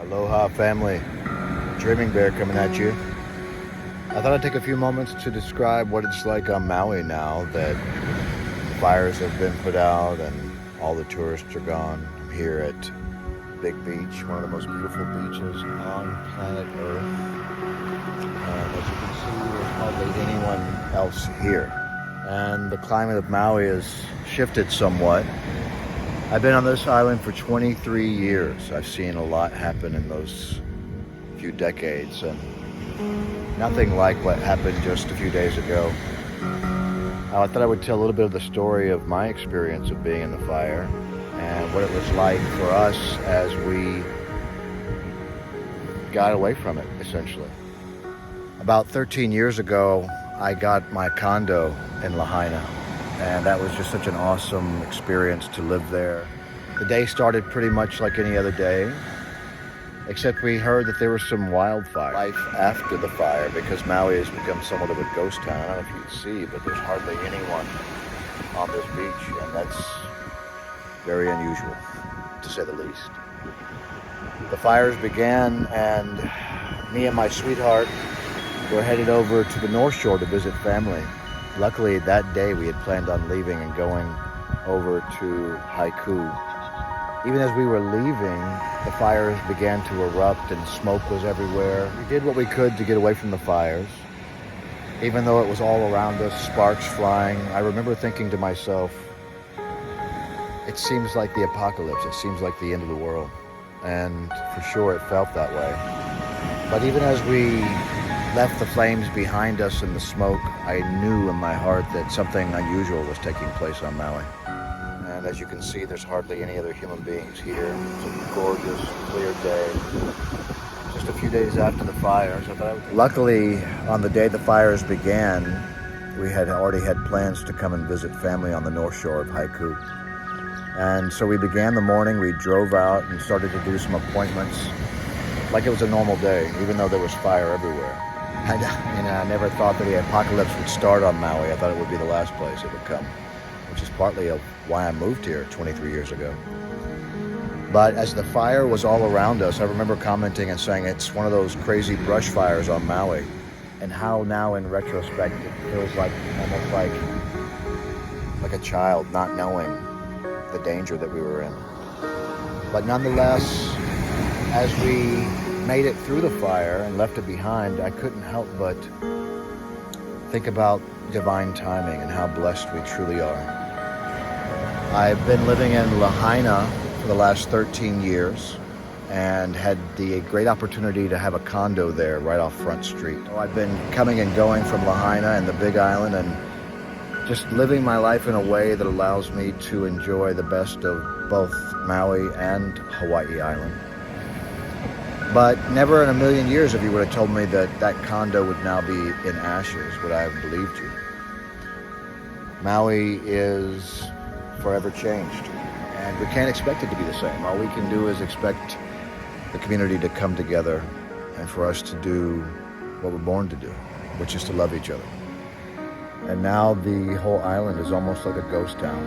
Aloha family, Dreaming Bear coming at you. I thought I'd take a few moments to describe what it's like on Maui now that the fires have been put out and all the tourists are gone. I'm here at Big Beach, one of the most beautiful beaches on planet Earth. And as you can see, there's hardly anyone else here. And the climate of Maui has shifted somewhat. I've been on this island for 23 years. I've seen a lot happen in those few decades, and nothing like what happened just a few days ago. I thought I would tell a little bit of the story of my experience of being in the fire and what it was like for us as we got away from it, essentially. About 13 years ago, I got my condo in Lahaina, and that was just such an awesome experience to live there. The day started pretty much like any other day, except we heard that there was some wildfire life after the fire, because Maui has become somewhat of a ghost town. I don't know if you can see, but there's hardly anyone on this beach, and that's very unusual, to say the least. The fires began, and me and my sweetheart were headed over to the North Shore to visit family. Luckily, that day we had planned on leaving and going over to Haiku. Even as we were leaving, the fires began to erupt and smoke was everywhere. We did what we could to get away from the fires. Even though it was all around us, sparks flying, I remember thinking to myself, it seems like the apocalypse, it seems like the end of the world. And for sure it felt that way. But even as we left the flames behind us and the smoke, I knew in my heart that something unusual was taking place on Maui. And as you can see, there's hardly any other human beings here. It's a gorgeous, clear day. Just a few days after the fires. Luckily, on the day the fires began, we had already had plans to come and visit family on the North Shore of Haiku. And so we began the morning, we drove out and started to do some appointments like it was a normal day, even though there was fire everywhere. I never thought that the apocalypse would start on Maui. I thought it would be the last place it would come, which is partly of why I moved here 23 years ago. But as the fire was all around us, I remember commenting and saying it's one of those crazy brush fires on Maui, and how now in retrospect it feels like almost like a child not knowing the danger that we were in. But nonetheless, as we made it through the fire and left it behind, I couldn't help but think about divine timing and how blessed we truly are. I've been living in Lahaina for the last 13 years and had the great opportunity to have a condo there right off Front Street. I've been coming and going from Lahaina and the Big Island and just living my life in a way that allows me to enjoy the best of both Maui and Hawaii Island. But never in a million years, if you would have told me that that condo would now be in ashes, would I have believed you. Maui is forever changed, and we can't expect it to be the same. All we can do is expect the community to come together and for us to do what we're born to do, which is to love each other. And now the whole island is almost like a ghost town.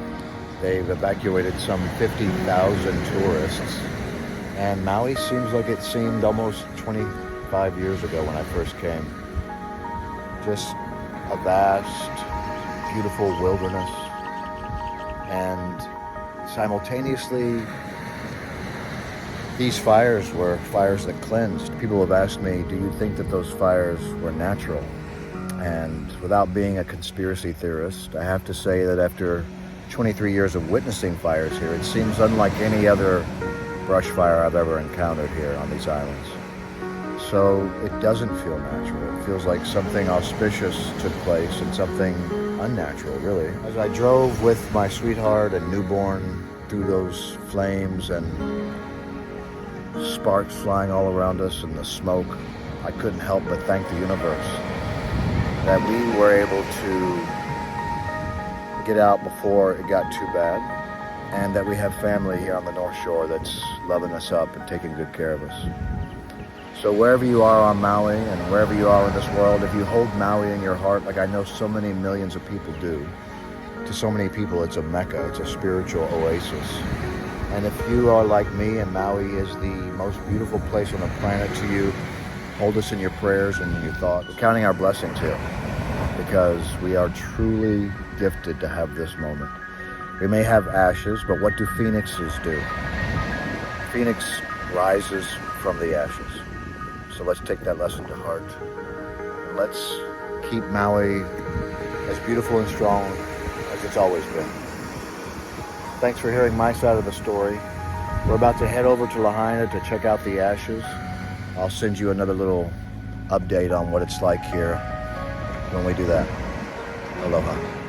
They've evacuated some 50,000 tourists. And Maui seems like it seemed almost 25 years ago when I first came. Just a vast, beautiful wilderness. And simultaneously, these fires were fires that cleansed. People have asked me, do you think that those fires were natural? And without being a conspiracy theorist, I have to say that after 23 years of witnessing fires here, it seems unlike any other brush fire I've ever encountered here on these islands. So it doesn't feel natural. It feels like something auspicious took place and something unnatural, really. As I drove with my sweetheart and newborn through those flames and sparks flying all around us and the smoke, I couldn't help but thank the universe that we were able to get out before it got too bad, and that we have family here on the North Shore that's loving us up and taking good care of us. So wherever you are on Maui and wherever you are in this world, if you hold Maui in your heart, like I know so many millions of people do, to so many people it's a mecca, it's a spiritual oasis. And if you are like me and Maui is the most beautiful place on the planet to you, hold us in your prayers and in your thoughts. We're counting our blessings here because we are truly gifted to have this moment. We may have ashes, but what do phoenixes do? Phoenix rises from the ashes. So let's take that lesson to heart. And let's keep Maui as beautiful and strong as it's always been. Thanks for hearing my side of the story. We're about to head over to Lahaina to check out the ashes. I'll send you another little update on what it's like here when we do that. Aloha.